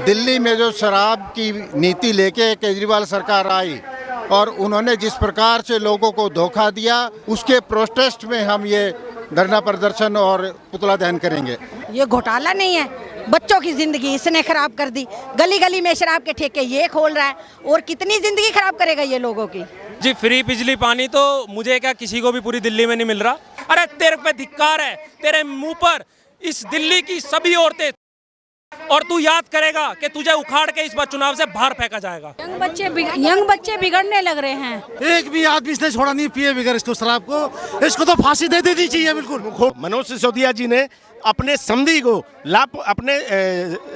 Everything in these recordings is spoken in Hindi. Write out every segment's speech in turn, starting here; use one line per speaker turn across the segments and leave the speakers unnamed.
दिल्ली में जो शराब की नीति लेके केजरीवाल सरकार आई और उन्होंने जिस प्रकार से लोगों को धोखा दिया, उसके प्रोटेस्ट में हम ये धरना प्रदर्शन और पुतला दहन करेंगे।
ये घोटाला नहीं है, बच्चों की जिंदगी इसने खराब कर दी। गली गली में शराब के ठेके ये खोल रहा है और कितनी जिंदगी खराब करेगा ये लोगों की।
जी फ्री बिजली पानी तो मुझे क्या किसी को भी पूरी दिल्ली में नहीं मिल रहा। अरे तेरे पे धिक्कार है, तेरे मुंह पर इस दिल्ली की सभी औरतें, और तू याद करेगा कि तुझे उखाड़ के इस बार चुनाव से बाहर फेंका जाएगा।
यंग बच्चे बिगड़ने लग रहे हैं।
एक भी आदमी इसने छोड़ा नहीं पिए बगैर इसको शराब को। इसको तो फांसी दे देनी चाहिए बिल्कुल।
मनोज सिसोदिया जी ने अपने समधी को लाभ, अपने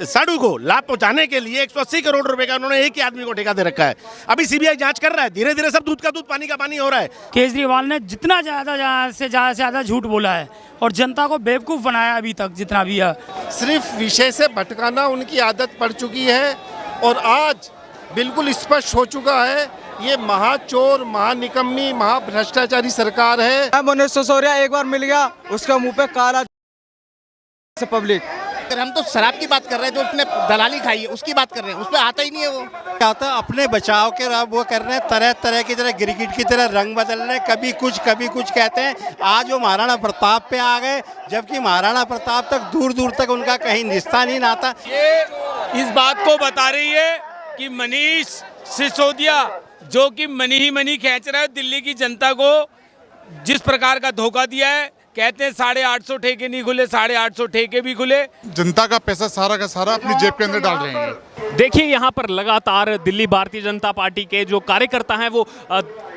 साडू को लाभ पहुंचाने के लिए 180 करोड़ रुपए का उन्होंने एक ही आदमी को ठेका दे रखा है। अभी सीबीआई जांच कर रहा है, धीरे धीरे सब दूध का दूध पानी का पानी हो रहा है।
केजरीवाल ने जितना ज्यादा से ज्यादा झूठ बोला है और जनता को बेवकूफ बनाया अभी तक जितना भी है।
सिर्फ विषय से भटकाना उनकी आदत पड़ चुकी है और आज बिल्कुल स्पष्ट हो चुका है, ये महाचोर, महानिकम्मी, महाभ्रष्टाचारी सरकार है।
मनोज सिसोदिया एक बार मिल गया, उसका मुंह पे काला पब्लिक।
अगर हम तो शराब की बात कर रहे हैं, जो उसने दलाली खाई है उसकी बात कर रहे हैं, उस पर आता ही नहीं है। वो
आता अपने बचाव के वो कर रहे हैं, तरह तरह की तरह गिरगिट की तरह रंग बदल रहे हैं, कभी कुछ कहते हैं। आज वो महाराणा प्रताप पे आ गए, जबकि महाराणा प्रताप तक दूर दूर तक उनका कहीं रिश्ता नहीं नाता।
ये इस बात को बता रही है कि मनीष सिसोदिया जो कि मनी ही मनी खींच रहा है दिल्ली की जनता को, जिस प्रकार का धोखा दिया है। कहते हैं 850 ठेके नहीं खुले, 850 ठेके भी खुले।
जनता का पैसा सारा का सारा अपनी जेब के अंदर डाल रहे हैं।
देखिए यहाँ पर लगातार दिल्ली भारतीय जनता पार्टी के जो कार्यकर्ता हैं वो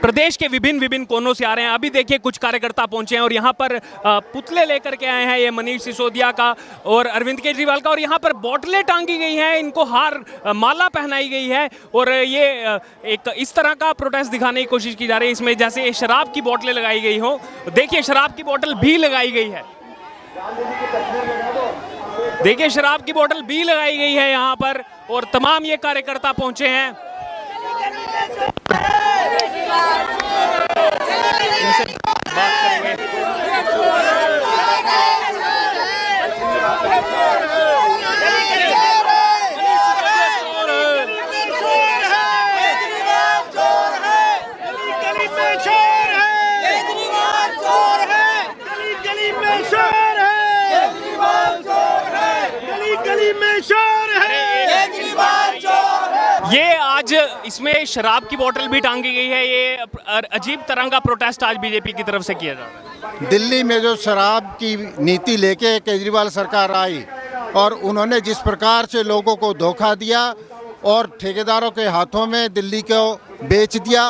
प्रदेश के विभिन्न कोनों से आ रहे हैं। अभी देखिए कुछ कार्यकर्ता पहुंचे हैं और यहाँ पर पुतले लेकर के आए हैं, ये मनीष सिसोदिया का और अरविंद केजरीवाल का, और यहाँ पर बोतलें टांगी गई हैं, इनको हार माला पहनाई गई है और ये एक इस तरह का प्रोटेस्ट दिखाने की कोशिश की जा रही है। इसमें जैसे शराब की बोतलें लगाई गई हो, देखिए शराब की बोतल भी लगाई गई है, देखिए शराब की बोतल भी लगाई गई है यहाँ पर, और तमाम ये कार्यकर्ता पहुंचे हैं। इनसे बात करेंगे। ये आज इसमें शराब की बोतल भी टांगी गई है। ये अजीब तरह का प्रोटेस्ट आज बीजेपी की तरफ से किया जा रहा है।
दिल्ली में जो शराब की नीति लेके केजरीवाल सरकार आई और उन्होंने जिस प्रकार से लोगों को धोखा दिया और ठेकेदारों के हाथों में दिल्ली को बेच दिया,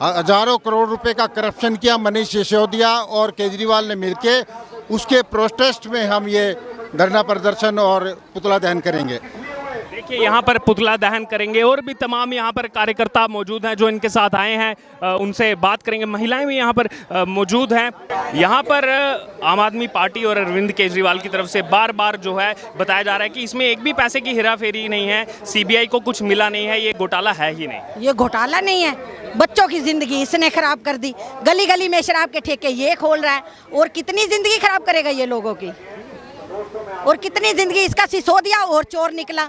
हजारों करोड़ रुपए का करप्शन किया मनीष सिसोदिया और केजरीवाल ने मिलके, उसके प्रोटेस्ट में हम ये धरना प्रदर्शन और पुतला दहन करेंगे।
देखिए यहाँ पर पुतला दहन करेंगे और भी तमाम यहाँ पर कार्यकर्ता मौजूद हैं जो इनके साथ आए हैं, उनसे बात करेंगे। महिलाएं भी यहाँ पर मौजूद हैं। यहाँ पर आम आदमी पार्टी और अरविंद केजरीवाल की तरफ से बार बार जो है बताया जा रहा है कि इसमें एक भी पैसे की हेराफेरी नहीं है, सीबीआई को कुछ मिला नहीं है, ये घोटाला है ही नहीं।
ये घोटाला नहीं है, बच्चों की जिंदगी इसने खराब कर दी। गली गली में शराब के ठेके ये खोल रहा है और कितनी जिंदगी खराब करेगा ये लोगों की, और कितनी जिंदगी इसका सिसोदिया और चोर निकला।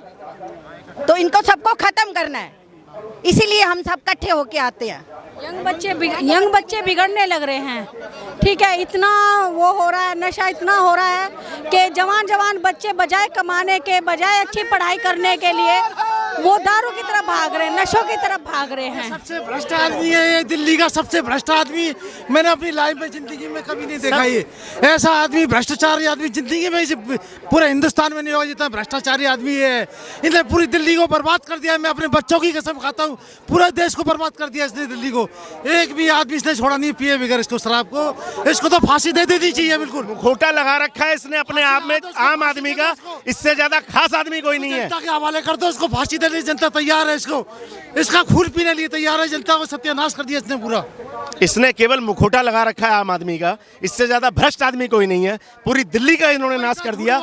तो इनको सबको खत्म करना है, इसीलिए हम सब इकट्ठे होके आते हैं। यंग बच्चे बिगड़ने लग रहे हैं, ठीक है। इतना वो हो रहा है, नशा इतना हो रहा है कि जवान बच्चे बजाय कमाने के, बजाय अच्छी पढ़ाई करने के लिए वो दारू की तरफ भाग रहे हैं, नशों की तरफ भाग रहे हैं।
सबसे भ्रष्ट आदमी है ये, दिल्ली का सबसे भ्रष्ट आदमी मैंने अपनी लाइफ में, जिंदगी में कभी नहीं देखा। ये ऐसा आदमी, भ्रष्टाचारी आदमी जिंदगी में पूरे हिंदुस्तान में नहीं होगा जितना भ्रष्टाचारी आदमी है। इन्हें पूरी दिल्ली को बर्बाद कर दिया। मैं अपने बच्चों की कसम खाता हूँ, पूरे देश को बर्बाद कर दिया इसने दिल्ली को। एक भी आदमी इसने छोड़ा नहीं पिए बगैर इसको शराब को। इसको तो फांसी दे देनी चाहिए बिल्कुल।
खोटा लगा रखा है इसने अपने आप में आम आदमी का, इससे ज्यादा खास आदमी कोई नहीं है।
जनता के हवाले कर दो, इसको फांसी के लिए जनता तैयार है, इसका खून पीने लिए तैयार है। जनता को सत्यानाश कर दिया इसने पूरा।
इसने केवल मुखौटा लगा रखा है आम आदमी का, इससे ज्यादा भ्रष्ट आदमी कोई नहीं है। पूरी दिल्ली का इन्होंने नाश कर दिया।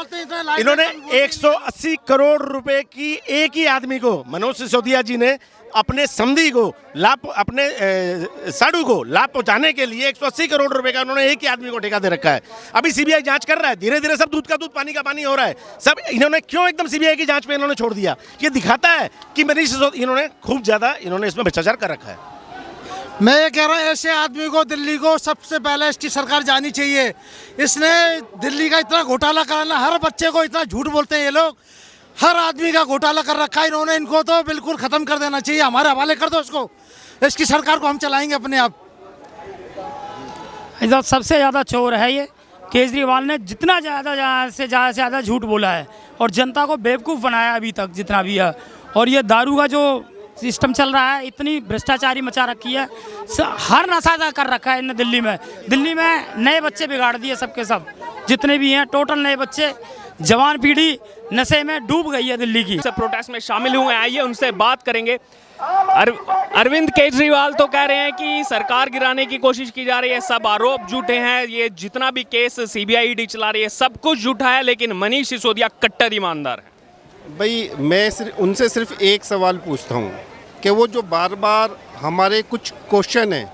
इन्होंने 180 करोड़ रुपए की एक ही आदमी को, मनोज सिसोदिया जी ने अपने समधी को लाभ, अपने साडू को लाभ पहुंचाने के लिए 180 करोड़ रुपए का उन्होंने एक ही आदमी को ठेका दे रखा है। अभी सीबीआई जांच कर रहा है, धीरे धीरे सब दूध का दूध पानी का पानी हो रहा है। सब इन्होंने क्यों एकदम सीबीआई की जांच पे इन्होंने छोड़ दिया? ये दिखाता है कि मनीष सिसोदिया इन्होंने खूब ज्यादा इन्होंने इसमें भ्रष्टाचार कर रखा है।
मैं ये कह रहा हूँ, ऐसे आदमी को दिल्ली को सबसे पहले इसकी सरकार जानी चाहिए। इसने दिल्ली का इतना घोटाला कराना, हर बच्चे को इतना झूठ बोलते हैं ये लोग, हर आदमी का घोटाला कर रखा है इन्होंने। इनको तो बिल्कुल खत्म कर देना चाहिए, हमारे हवाले कर दो इसको। इसकी सरकार को हम चलाएंगे अपने आप।
इधर सबसे ज़्यादा चोर है ये केजरीवाल ने, जितना ज़्यादा से ज़्यादा झूठ बोला है और जनता को बेवकूफ़ बनाया अभी तक जितना भी है। और ये दारू का जो सिस्टम चल रहा है, इतनी भ्रष्टाचारी मचा रखी है, हर नशा कर रखा है इन्हें। दिल्ली में नए बच्चे बिगाड़ दिए, सबके सब जितने भी हैं, टोटल नए बच्चे, जवान पीढ़ी नशे में डूब गई है दिल्ली की।
सब प्रोटेस्ट में शामिल हुए, आइए उनसे बात करेंगे। अरविंद केजरीवाल तो कह रहे हैं कि सरकार गिराने की कोशिश की जा रही है, सब आरोप झूठे हैं, ये जितना भी केस सीबीआई ईडी चला रही है सब कुछ झूठा है, लेकिन मनीष सिसोदिया कट्टर ईमानदार है।
भाई मैं उनसे सिर्फ एक सवाल पूछता हूँ कि वो जो बार बार हमारे कुछ क्वेश्चन हैं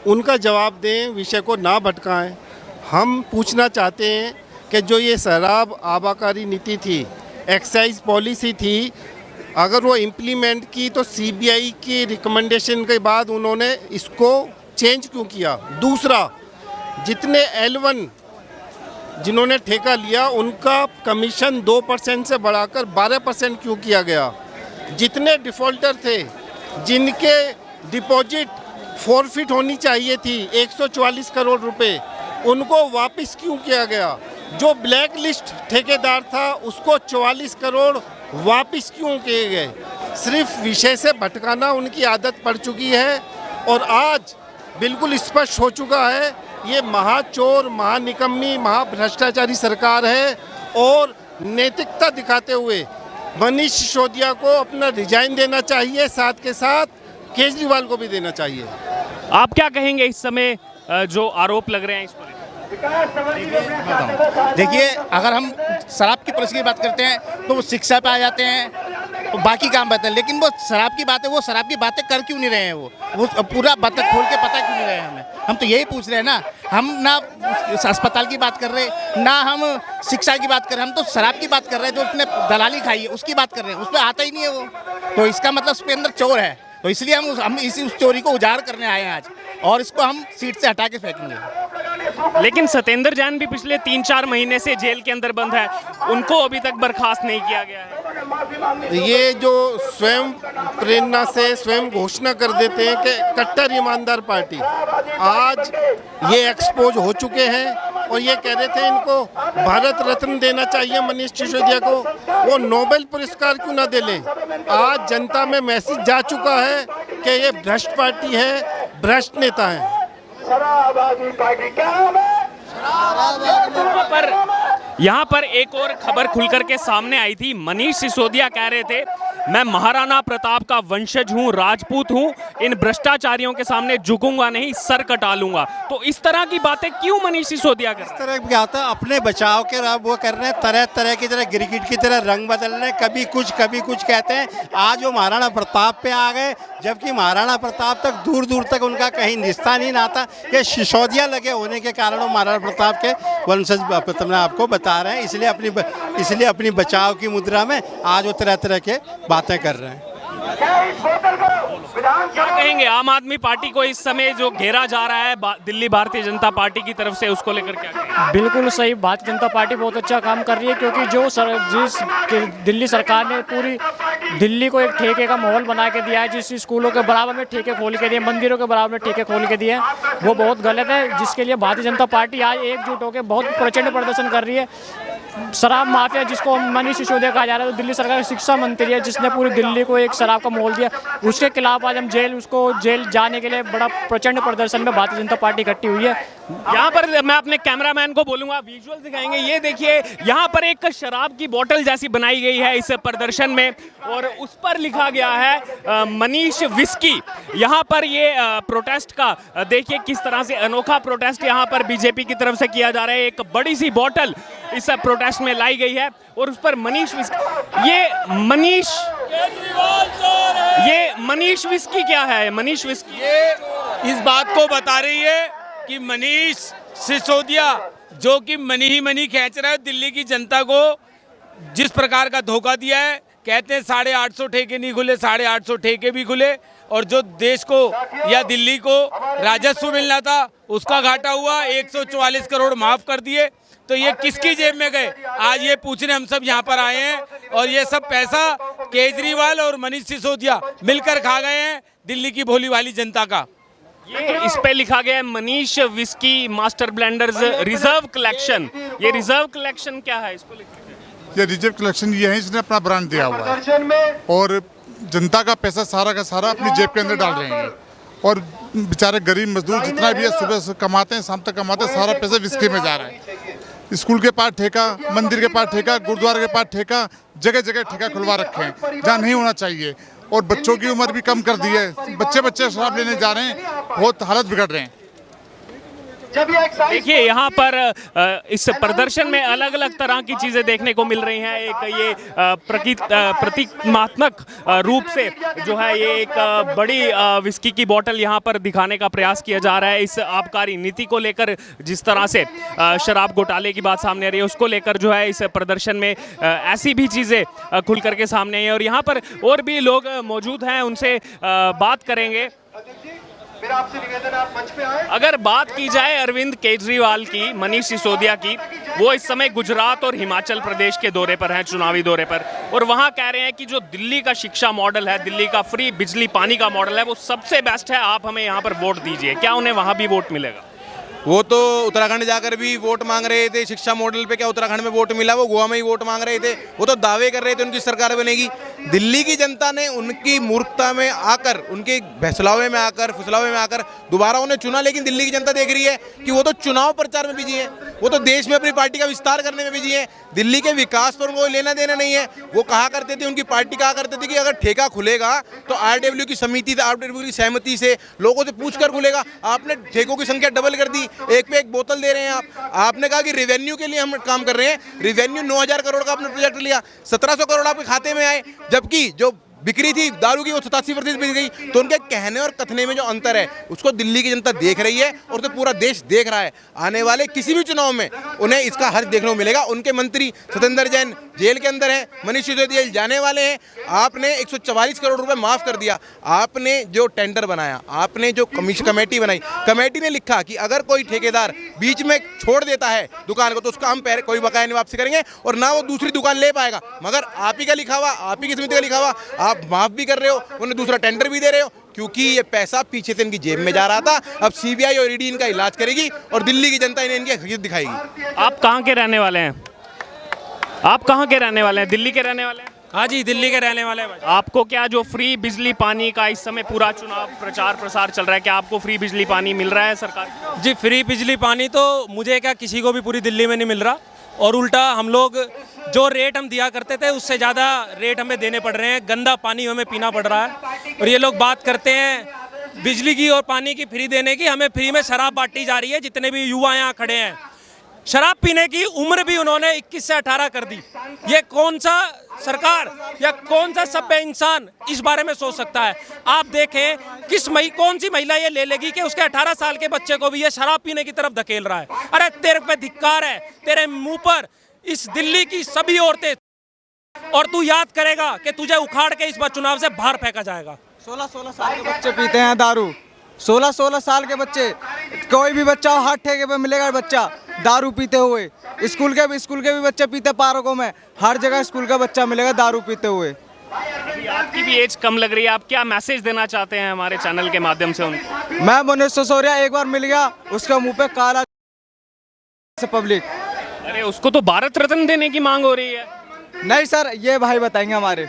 उनका जवाब दें, विषय को ना भटकाएं। हम पूछना चाहते हैं कि जो ये शराब आबाकारी नीति थी, एक्साइज पॉलिसी थी, अगर वो इम्प्लीमेंट की तो सीबीआई की रिकमेंडेशन के बाद उन्होंने इसको चेंज क्यों किया? दूसरा, जितने L1 जिन्होंने ठेका लिया उनका कमीशन 2% से बढ़ाकर 12% क्यों किया गया? जितने डिफ़ॉल्टर थे जिनके डिपॉजिट फॉरफिट होनी चाहिए थी 144 करोड़ रुपए, उनको वापस क्यों किया गया? जो ब्लैक लिस्ट ठेकेदार था उसको 44 करोड़ वापस क्यों किए गए? सिर्फ विषय से भटकाना उनकी आदत पड़ चुकी है और आज बिल्कुल स्पष्ट हो चुका है ये महाचोर, महानिकम्मी, महाभ्रष्टाचारी सरकार है। और नैतिकता दिखाते हुए मनीष सिसोदिया को अपना रिजाइन देना चाहिए, साथ के साथ केजरीवाल को भी देना चाहिए।
आप क्या कहेंगे इस समय जो आरोप लग रहे हैं इस पर?
देखिए, अगर हम शराब की पॉलिसी की बात करते हैं तो वो शिक्षा पे आ जाते हैं, तो बाकी काम बताते हैं, लेकिन वो शराब की बातें, वो शराब की बातें कर क्यों नहीं रहे हैं? वो पूरा बातें खोल के पता क्यों नहीं रहे हैं हमें? हम तो यही पूछ रहे हैं ना। हम ना अस्पताल की बात कर रहे हैं, ना हम शिक्षा की बात कर रहे हैं, हम तो शराब की बात कर रहे हैं। जो उसने दलाली खाई है उसकी बात कर रहे हैं, उस पर आता ही नहीं है वो। तो इसका मतलब उसके अंदर चोर है, तो इसलिए हम उस चोरी को उजागर करने आए हैं आज, और इसको हम सीट से हटा के फेंकेंगे।
लेकिन सत्येंद्र जैन भी पिछले 3-4 महीने से जेल के अंदर बंद है, उनको अभी तक बर्खास्त नहीं किया गया है।
ये जो स्वयं प्रेरणा से स्वयं घोषणा कर देते हैं कि कट्टर ईमानदार पार्टी, आज ये एक्सपोज हो चुके हैं। और ये कह रहे थे इनको भारत रत्न देना चाहिए मनीष सिसोदिया को, वो नोबेल पुरस्कार क्यों ना दे लें? आज जनता में मैसेज जा चुका है कि ये भ्रष्ट पार्टी है, भ्रष्ट नेता है।
यहाँ पर एक और खबर खुलकर के सामने आई थी। मनीष सिसोदिया कह रहे थे, मैं महाराणा प्रताप का वंशज हूँ, राजपूत हूँ, इन भ्रष्टाचारियों के सामने झुकूंगा नहीं, सर कटा लूंगा। तो इस तरह की बातें क्यों मनीष सिसोदिया कर?
इस तरह क्या होता है, अपने बचाव के वो कर रहे हैं, तरह तरह की तरह गिरगिट की तरह रंग बदल रहे हैं, कभी कुछ कहते हैं। आज वो महाराणा प्रताप पे आ गए, जबकि महाराणा प्रताप तक दूर दूर तक उनका कहीं रिश्ता नहीं नाता। ये सिसोदिया लगे होने के कारण वो महाराणा प्रताप के वंशज अपने आपको बता रहे हैं, इसलिए अपनी बचाव की मुद्रा में आज वो तरह तरह के बातें कर रहे हैं।
क्या कहेंगे आम आदमी पार्टी को इस समय जो घेरा जा रहा है दिल्ली भारतीय जनता पार्टी की तरफ से, उसको लेकर क्या कहेंगे?
बिल्कुल सही, भारतीय जनता पार्टी बहुत अच्छा काम कर रही है, क्योंकि जिस दिल्ली सरकार ने पूरी दिल्ली को एक ठेके का माहौल बना के दिया है, जिस स्कूलों के बराबर में ठेके खोल के दिए, मंदिरों के बराबर में ठेके खोल के दिए, वो बहुत गलत है। जिसके लिए भारतीय जनता पार्टी आज एकजुट होकर बहुत प्रचंड प्रदर्शन कर रही है। शराब माफिया जिसको मनीष सिसोदिया कहा जा रहा है, तो दिल्ली सरकार की शिक्षा मंत्री है जिसने पूरी दिल्ली को एक शराब का माहौल दिया, उसके खिलाफ आज हम उसको जेल जाने के लिए बड़ा प्रचंड प्रदर्शन में भारतीय जनता पार्टी इकट्ठी हुई है।
यहाँ पर मैं अपने कैमरामैन को बोलूंगा, विजुअल दिखाएंगे। ये देखिए, यहाँ पर एक शराब की बोतल जैसी बनाई गई है इस प्रदर्शन में और उस पर लिखा गया है मनीष विस्की। यहाँ पर ये प्रोटेस्ट का देखिए किस तरह से अनोखा प्रोटेस्ट यहाँ पर बीजेपी की तरफ से किया जा रहा है। एक बड़ी सी बोतल इस प्रोटेस्ट में लाई गई है और उस पर मनीष विस्की, ये मनीष विस्की क्या है? मनीष विस्की
ये इस बात को बता रही है कि मनीष सिसोदिया जो कि मनी ही मनी खींच रहा है, दिल्ली की जनता को जिस प्रकार का धोखा दिया है। कहते हैं 850 ठेके नहीं खुले, 850 ठेके भी खुले और जो देश को या दिल्ली को राजस्व मिलना था उसका घाटा हुआ। 144 करोड़ माफ कर दिए। तो ये किसकी जेब में गए, आज ये पूछने हम सब यहाँ पर आए हैं। और ये सब पैसा केजरीवाल और मनीष सिसोदिया मिलकर खा गए हैं दिल्ली की भोली भाली जनता का।
ये इस पे लिखा गया है Manish whisky master blenders reserve collection. ये रिजर्व कलेक्शन क्या है? इसको
ये रिजर्व कलेक्शन ये है, इसने अपना ब्रांड दिया हुआ है और जनता का पैसा सारा का सारा अपनी जेब के अंदर डाल रहे हैं। और बेचारे गरीब मजदूर जितना भी है सुबह से कमाते हैं शाम तक कमाते हैं, सारा पैसा विस्की में जा रहा है। स्कूल के पास ठेका, मंदिर के पास ठेका, गुरुद्वारे के पास ठेका, जगह जगह ठेका खुलवा रखे हैं जहाँ नहीं होना चाहिए। और बच्चों की उम्र भी कम कर दी है, बच्चे शराब लेने जा रहे हैं, बहुत हालत बिगड़ रहे हैं।
देखिए यहाँ पर इस प्रदर्शन में अलग अलग तरह की चीजें देखने को मिल रही हैं। एक ये प्रतीकात्मक रूप से जो है ये एक बड़ी विस्की की बोतल यहाँ पर दिखाने का प्रयास किया जा रहा है। इस आबकारी नीति को लेकर जिस तरह से शराब घोटाले की बात सामने आ रही है उसको लेकर जो है इस प्रदर्शन में ऐसी भी चीजें खुल करके सामने आई है। और यहाँ पर और भी लोग मौजूद हैं, उनसे बात करेंगे। अगर बात की जाए अरविंद केजरीवाल की, मनीष सिसोदिया की, वो इस समय गुजरात और हिमाचल प्रदेश के दौरे पर हैं, चुनावी दौरे पर, और वहां कह रहे हैं कि जो दिल्ली का शिक्षा मॉडल है, दिल्ली का फ्री बिजली पानी का मॉडल है, वो सबसे बेस्ट है, आप हमें यहाँ पर वोट दीजिए। क्या उन्हें वहां भी वोट मिलेगा?
वो तो उत्तराखंड जाकर भी वोट मांग रहे थे शिक्षा मॉडल पे। क्या उत्तराखंड में वोट मिला? वो गोवा में ही वोट मांग रहे थे। वो तो दावे कर रहे थे उनकी सरकार बनेगी। दिल्ली की जनता ने उनकी मूर्खता में आकर, उनके फुसलावे में आकर दोबारा उन्हें चुना। लेकिन दिल्ली की जनता देख रही है कि वो तो चुनाव प्रचार में बिजी है, वो तो देश में अपनी पार्टी का विस्तार करने में बिजी है। दिल्ली के विकास पर उनको लेना देना नहीं है। वो कहा करते थे, उनकी पार्टी कहा करते थे कि अगर ठेका खुलेगा तो RW की समिति, RW की सहमति से लोगों से पूछकर खुलेगा। आपने ठेकों की संख्या डबल कर दी, एक पे एक बोतल दे रहे हैं आप। आपने कहा कि रेवेन्यू के लिए हम काम कर रहे हैं, रेवेन्यू 9000 करोड़ का आपने प्रोजेक्ट लिया, 1700 करोड़ आपके खाते में आए, जबकि जो बिक्री थी दारू की वो 87% बिक गई। तो उनके कहने और कथने में जो अंतर है उसको दिल्ली की जनता देख रही है और तो पूरा देश देख रहा है। आने वाले किसी भी चुनाव में उन्हें इसका हर्ष देखने को मिलेगा। उनके मंत्री सत्येंद्र जैन जेल के अंदर हैं, मनीष सिसोदिया जाने वाले हैं। आपने 144 करोड़ रुपए माफ कर दिया। आपने जो टेंडर बनाया, आपने जो कमेटी बनाई, कमेटी ने लिखा कि अगर कोई ठेकेदार बीच में छोड़ देता है दुकान को तो उसका हम कोई बकाया नहीं वापसी करेंगे और ना वो दूसरी दुकान ले पाएगा। मगर आप ही का लिखा हुआ, आप ही की समिति का लिखा हुआ, आप माफ भी कर रहे हो, उन्हें दूसरा टेंडर भी दे रहे हो, क्योंकि ये पैसा पीछे से इनकी जेब में जा रहा था। अब CBI और ED इनका इलाज करेगी और दिल्ली की जनता इन्हें इनकी हकीकत दिखाएगी।
आप कहाँ के रहने वाले हैं? आप कहाँ के रहने वाले हैं? दिल्ली के रहने वाले हैं?
हाँ जी, दिल्ली के रहने वाले हैं।
आपको क्या जो फ्री बिजली पानी का इस समय पूरा चुनाव प्रचार प्रसार चल रहा है, क्या आपको फ्री बिजली पानी मिल रहा है सरकार?
जी, फ्री बिजली पानी तो मुझे क्या किसी को भी पूरी दिल्ली में नहीं मिल रहा, और उल्टा हम लोग जो रेट हम दिया करते थे उससे ज़्यादा रेट हमें देने पड़ रहे हैं। गंदा पानी हमें पीना पड़ रहा है। और ये लोग बात करते हैं बिजली की और पानी की फ्री देने की, हमें फ्री में शराब बांटी जा रही है। जितने भी युवा यहाँ खड़े हैं, शराब पीने की उम्र भी उन्होंने 21 से 18 कर दी। ये कौन सा सरकार या कौन सा सभ्य इंसान इस बारे में सोच सकता है? आप देखें कौन सी महिला ये ले लेगी कि उसके 18 साल के बच्चे को भी ये शराब पीने की तरफ धकेल रहा है। अरे तेरे पे धिक्कार है, तेरे मुंह पर इस दिल्ली की सभी औरतें, और तू याद करेगा कि तुझे उखाड़ के इस बार चुनाव से बाहर फेंका जाएगा।
16-16 साल के बच्चे पीते हैं दारू, 16-16 साल के बच्चे। कोई भी बच्चा हो, हर ठेके पे मिलेगा बच्चा दारू पीते हुए। स्कूल के भी बच्चे पीते, पार्कों में हर जगह स्कूल का बच्चा मिलेगा दारू पीते हुए।
आपकी भी एज कम लग रही है, आप क्या मैसेज देना चाहते हैं हमारे चैनल के माध्यम से उनको?
मैं मनीष सिसोदिया एक बार मिल गया, उसके मुंह पे काला पब्लिक।
अरे उसको तो भारत रत्न देने की मांग हो रही है।
नहीं सर, ये भाई बताएंगे हमारे।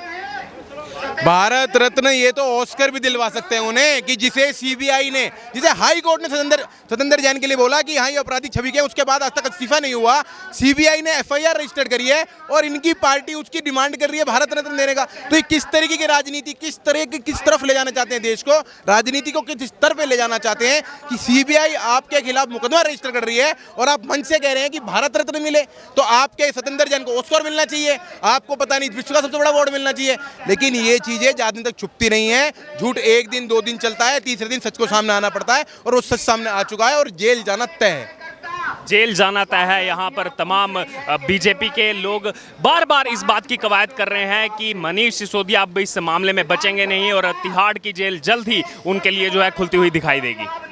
भारत रत्न ये तो ऑस्कर भी दिलवा सकते हैं उन्हें, कि जिसे सीबीआई ने, जिसे हाई कोर्ट ने सतेंद्र जैन के लिए बोला कि हाँ ये आपराधिक छवि के, उसके बाद आज तक इस्तीफा नहीं हुआ। सीबीआई ने एफआईआर रजिस्टर्ड करी है और इनकी पार्टी उसकी डिमांड कर रही है भारत रत्न देने का। तो ये किस तरीके की राजनीति, किस तरफ ले जाना चाहते हैं देश को, राजनीति को किस स्तर पे ले जाना चाहते हैं कि सीबीआई आपके खिलाफ मुकदमा रजिस्टर कर रही है और आप मंच से कह रहे हैं कि भारत रत्न मिले। तो आपके सतेंद्र जैन को ऑस्कर मिलना चाहिए, आपको पता नहीं विश्व का सबसे बड़ा अवार्ड मिलना चाहिए। लेकिन ये चीजें ज्यादा दिन तक छुपती नहीं है। झूठ एक दिन 2 दिन चलता है, तीसरे दिन सच को सामने आना पड़ता है और वो सच सामने आ चुका है और जेल जाना तय है।
जेल जाना तय है। यहाँ पर तमाम बीजेपी के लोग बार बार इस बात की कवायद कर रहे हैं कि मनीष सिसोदिया अब इस मामले में बचेंगे नहीं और तिहाड़ की जेल जल्द ही उनके लिए जो है खुलती हुई दिखाई देगी।